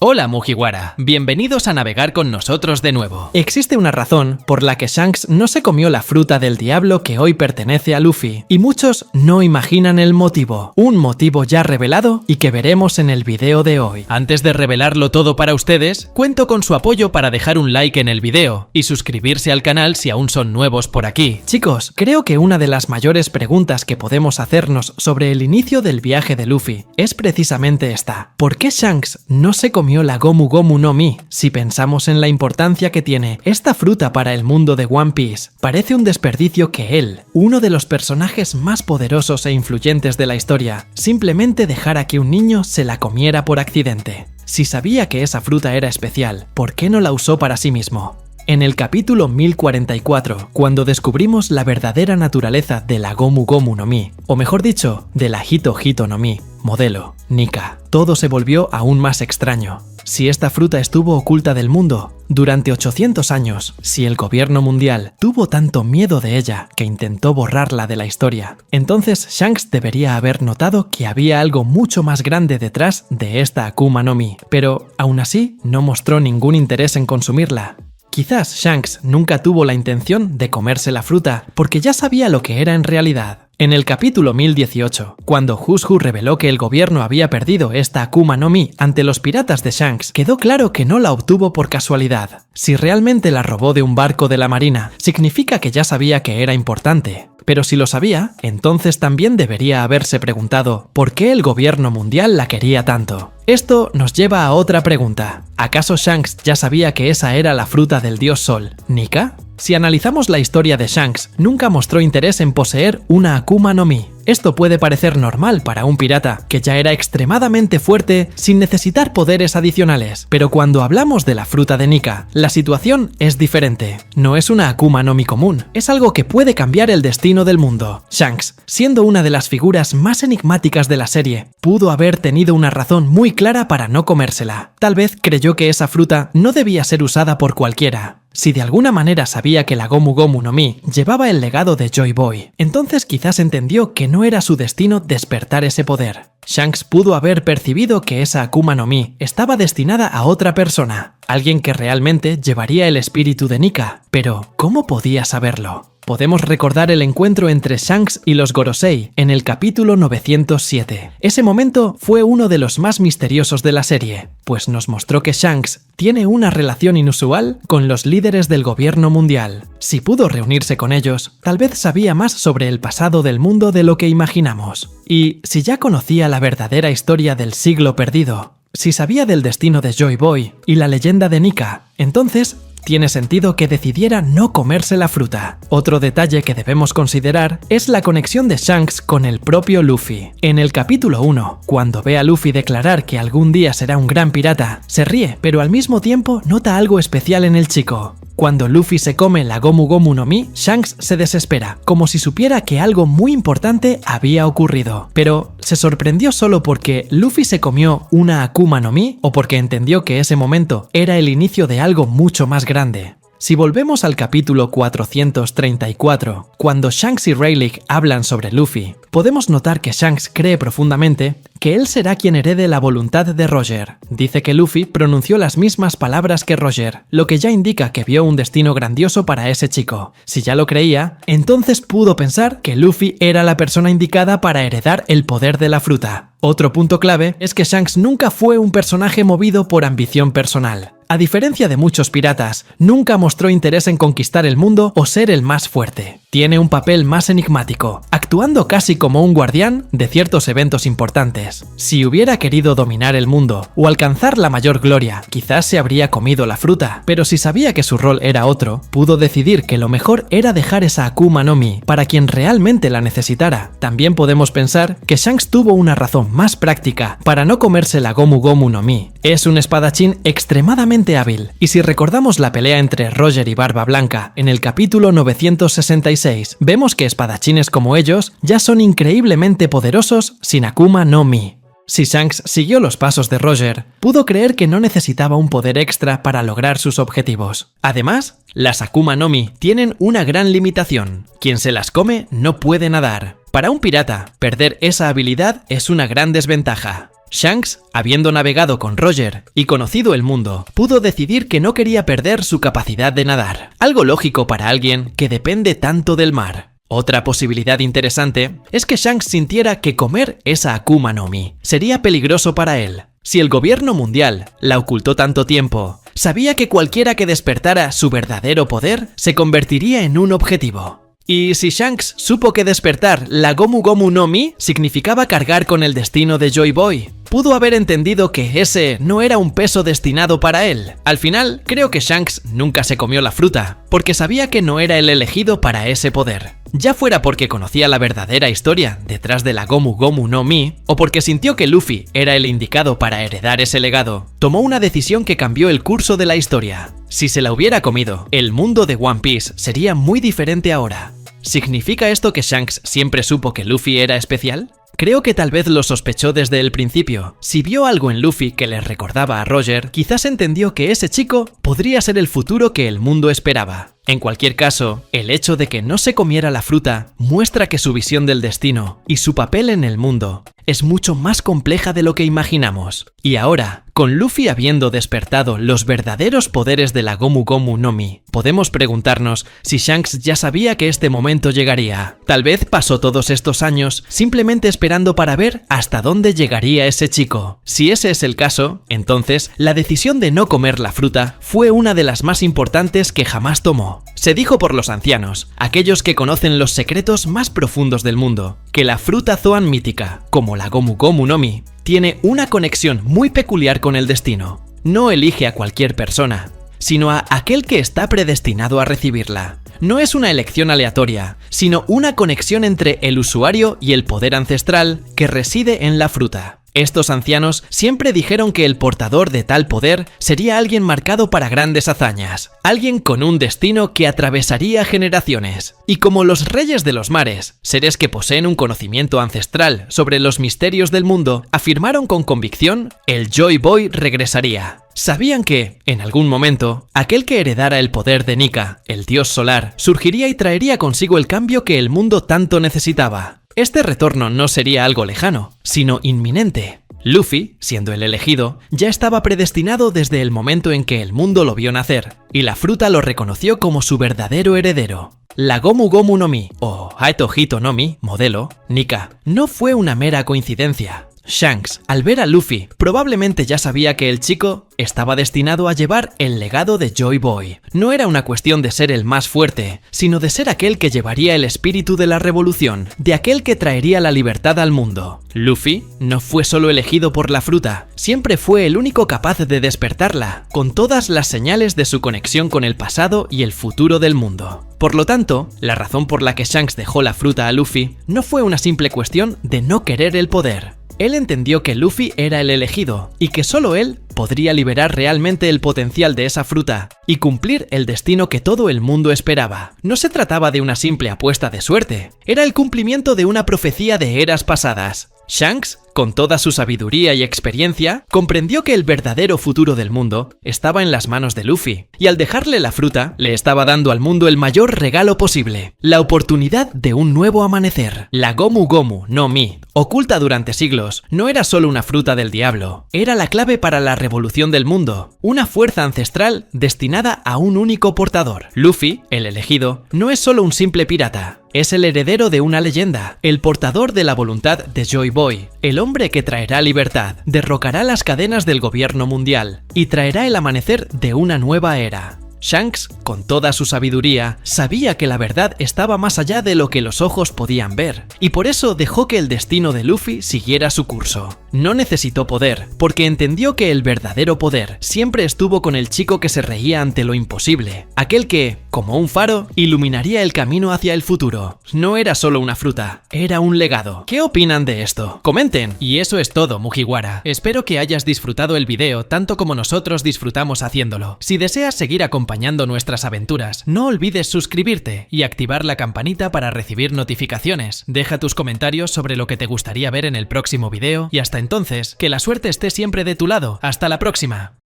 Hola Mugiwara, bienvenidos a navegar con nosotros de nuevo. Existe una razón por la que Shanks no se comió la fruta del diablo que hoy pertenece a Luffy, y muchos no imaginan el motivo. Un motivo ya revelado y que veremos en el video de hoy. Antes de revelarlo todo para ustedes, cuento con su apoyo para dejar un like en el video y suscribirse al canal si aún son nuevos por aquí. Chicos, creo que una de las mayores preguntas que podemos hacernos sobre el inicio del viaje de Luffy es precisamente esta. ¿Por qué Shanks no se comió la Gomu Gomu no Mi? Si pensamos en la importancia que tiene esta fruta para el mundo de One Piece, parece un desperdicio que él, uno de los personajes más poderosos e influyentes de la historia, simplemente dejara que un niño se la comiera por accidente. Si sabía que esa fruta era especial, ¿por qué no la usó para sí mismo? En el capítulo 1044, cuando descubrimos la verdadera naturaleza de la Gomu Gomu no Mi, o mejor dicho, de la Hito Hito no Mi, modelo, Nika, todo se volvió aún más extraño. Si esta fruta estuvo oculta del mundo durante 800 años, si el gobierno mundial tuvo tanto miedo de ella que intentó borrarla de la historia, entonces Shanks debería haber notado que había algo mucho más grande detrás de esta Akuma no Mi, pero aún así no mostró ningún interés en consumirla. Quizás Shanks nunca tuvo la intención de comerse la fruta porque ya sabía lo que era en realidad. En el capítulo 1018, cuando Hushu reveló que el gobierno había perdido esta Akuma no Mi ante los piratas de Shanks, quedó claro que no la obtuvo por casualidad. Si realmente la robó de un barco de la marina, significa que ya sabía que era importante. Pero si lo sabía, entonces también debería haberse preguntado ¿por qué el gobierno mundial la quería tanto? Esto nos lleva a otra pregunta. ¿Acaso Shanks ya sabía que esa era la fruta del dios Sol, Nika? Si analizamos la historia de Shanks, nunca mostró interés en poseer una Akuma no Mi. Esto puede parecer normal para un pirata, que ya era extremadamente fuerte sin necesitar poderes adicionales. Pero cuando hablamos de la fruta de Nika, la situación es diferente. No es una Akuma no Mi común, es algo que puede cambiar el destino del mundo. Shanks, siendo una de las figuras más enigmáticas de la serie, pudo haber tenido una razón muy clara para no comérsela. Tal vez creyó que esa fruta no debía ser usada por cualquiera. Si de alguna manera sabía que la Gomu Gomu no Mi llevaba el legado de Joy Boy, entonces quizás entendió que no era su destino despertar ese poder. Shanks pudo haber percibido que esa Akuma no Mi estaba destinada a otra persona, alguien que realmente llevaría el espíritu de Nika, pero ¿cómo podía saberlo? Podemos recordar el encuentro entre Shanks y los Gorosei en el capítulo 907. Ese momento fue uno de los más misteriosos de la serie, pues nos mostró que Shanks tiene una relación inusual con los líderes del gobierno mundial. Si pudo reunirse con ellos, tal vez sabía más sobre el pasado del mundo de lo que imaginamos. Y si ya conocía la verdadera historia del siglo perdido, si sabía del destino de Joy Boy y la leyenda de Nika, entonces tiene sentido que decidiera no comerse la fruta. Otro detalle que debemos considerar es la conexión de Shanks con el propio Luffy. En el capítulo 1, cuando ve a Luffy declarar que algún día será un gran pirata, se ríe, pero al mismo tiempo nota algo especial en el chico. Cuando Luffy se come la Gomu Gomu no Mi, Shanks se desespera, como si supiera que algo muy importante había ocurrido. Pero, ¿se sorprendió solo porque Luffy se comió una Akuma no Mi o porque entendió que ese momento era el inicio de algo mucho más grande? Si volvemos al capítulo 434, cuando Shanks y Rayleigh hablan sobre Luffy, podemos notar que Shanks cree profundamente que él será quien herede la voluntad de Roger. Dice que Luffy pronunció las mismas palabras que Roger, lo que ya indica que vio un destino grandioso para ese chico. Si ya lo creía, entonces pudo pensar que Luffy era la persona indicada para heredar el poder de la fruta. Otro punto clave es que Shanks nunca fue un personaje movido por ambición personal. A diferencia de muchos piratas, nunca mostró interés en conquistar el mundo o ser el más fuerte. Tiene un papel más enigmático, actuando casi como un guardián de ciertos eventos importantes. Si hubiera querido dominar el mundo o alcanzar la mayor gloria, quizás se habría comido la fruta, pero si sabía que su rol era otro, pudo decidir que lo mejor era dejar esa Akuma no Mi para quien realmente la necesitara. También podemos pensar que Shanks tuvo una razón más práctica para no comerse la Gomu Gomu no Mi. Es un espadachín extremadamente hábil, y si recordamos la pelea entre Roger y Barba Blanca en el capítulo 966, vemos que espadachines como ellos ya son increíblemente poderosos sin Akuma no Mi. Si Shanks siguió los pasos de Roger, pudo creer que no necesitaba un poder extra para lograr sus objetivos. Además, las Akuma no Mi tienen una gran limitación. Quien se las come no puede nadar. Para un pirata, perder esa habilidad es una gran desventaja. Shanks, habiendo navegado con Roger y conocido el mundo, pudo decidir que no quería perder su capacidad de nadar, algo lógico para alguien que depende tanto del mar. Otra posibilidad interesante es que Shanks sintiera que comer esa Akuma no Mi sería peligroso para él. Si el gobierno mundial la ocultó tanto tiempo, sabía que cualquiera que despertara su verdadero poder se convertiría en un objetivo. Y si Shanks supo que despertar la Gomu Gomu no Mi significaba cargar con el destino de Joy Boy, pudo haber entendido que ese no era un peso destinado para él. Al final, creo que Shanks nunca se comió la fruta, porque sabía que no era el elegido para ese poder. Ya fuera porque conocía la verdadera historia detrás de la Gomu Gomu no Mi, o porque sintió que Luffy era el indicado para heredar ese legado, tomó una decisión que cambió el curso de la historia. Si se la hubiera comido, el mundo de One Piece sería muy diferente ahora. ¿Significa esto que Shanks siempre supo que Luffy era especial? Creo que tal vez lo sospechó desde el principio. Si vio algo en Luffy que le recordaba a Roger, quizás entendió que ese chico podría ser el futuro que el mundo esperaba. En cualquier caso, el hecho de que no se comiera la fruta muestra que su visión del destino y su papel en el mundo es mucho más compleja de lo que imaginamos. Y ahora, con Luffy habiendo despertado los verdaderos poderes de la Gomu Gomu no Mi, podemos preguntarnos si Shanks ya sabía que este momento llegaría. Tal vez pasó todos estos años simplemente esperando para ver hasta dónde llegaría ese chico. Si ese es el caso, entonces la decisión de no comer la fruta fue una de las más importantes que jamás tomó. Se dijo por los ancianos, aquellos que conocen los secretos más profundos del mundo, que la fruta Zoan mítica, como la Gomu Gomu no Mi, tiene una conexión muy peculiar con el destino. No elige a cualquier persona, sino a aquel que está predestinado a recibirla. No es una elección aleatoria, sino una conexión entre el usuario y el poder ancestral que reside en la fruta. Estos ancianos siempre dijeron que el portador de tal poder sería alguien marcado para grandes hazañas, alguien con un destino que atravesaría generaciones. Y como los reyes de los mares, seres que poseen un conocimiento ancestral sobre los misterios del mundo, afirmaron con convicción, el Joy Boy regresaría. Sabían que, en algún momento, aquel que heredara el poder de Nika, el dios solar, surgiría y traería consigo el cambio que el mundo tanto necesitaba. Este retorno no sería algo lejano, sino inminente. Luffy, siendo el elegido, ya estaba predestinado desde el momento en que el mundo lo vio nacer, y la fruta lo reconoció como su verdadero heredero. La Gomu Gomu no Mi, o Hato Hito no Mi, modelo, Nika, no fue una mera coincidencia. Shanks, al ver a Luffy, probablemente ya sabía que el chico estaba destinado a llevar el legado de Joy Boy. No era una cuestión de ser el más fuerte, sino de ser aquel que llevaría el espíritu de la revolución, de aquel que traería la libertad al mundo. Luffy no fue solo elegido por la fruta, siempre fue el único capaz de despertarla, con todas las señales de su conexión con el pasado y el futuro del mundo. Por lo tanto, la razón por la que Shanks dejó la fruta a Luffy no fue una simple cuestión de no querer el poder. Él entendió que Luffy era el elegido y que solo él podría liberar realmente el potencial de esa fruta y cumplir el destino que todo el mundo esperaba. No se trataba de una simple apuesta de suerte, era el cumplimiento de una profecía de eras pasadas. Shanks, con toda su sabiduría y experiencia, comprendió que el verdadero futuro del mundo estaba en las manos de Luffy, y al dejarle la fruta, le estaba dando al mundo el mayor regalo posible, la oportunidad de un nuevo amanecer. La Gomu Gomu no Mi, oculta durante siglos, no era solo una fruta del diablo, era la clave para la revolución del mundo, una fuerza ancestral destinada a un único portador. Luffy, el elegido, no es solo un simple pirata. Es el heredero de una leyenda, el portador de la voluntad de Joy Boy, el hombre que traerá libertad, derrocará las cadenas del gobierno mundial y traerá el amanecer de una nueva era. Shanks, con toda su sabiduría, sabía que la verdad estaba más allá de lo que los ojos podían ver, y por eso dejó que el destino de Luffy siguiera su curso. No necesitó poder, porque entendió que el verdadero poder siempre estuvo con el chico que se reía ante lo imposible, aquel que, como un faro, iluminaría el camino hacia el futuro. No era solo una fruta, era un legado. ¿Qué opinan de esto? Comenten. Y eso es todo, Mugiwara. Espero que hayas disfrutado el video tanto como nosotros disfrutamos haciéndolo. Si deseas seguir acompañando nuestras aventuras, no olvides suscribirte y activar la campanita para recibir notificaciones. Deja tus comentarios sobre lo que te gustaría ver en el próximo video y hasta entonces, que la suerte esté siempre de tu lado. ¡Hasta la próxima!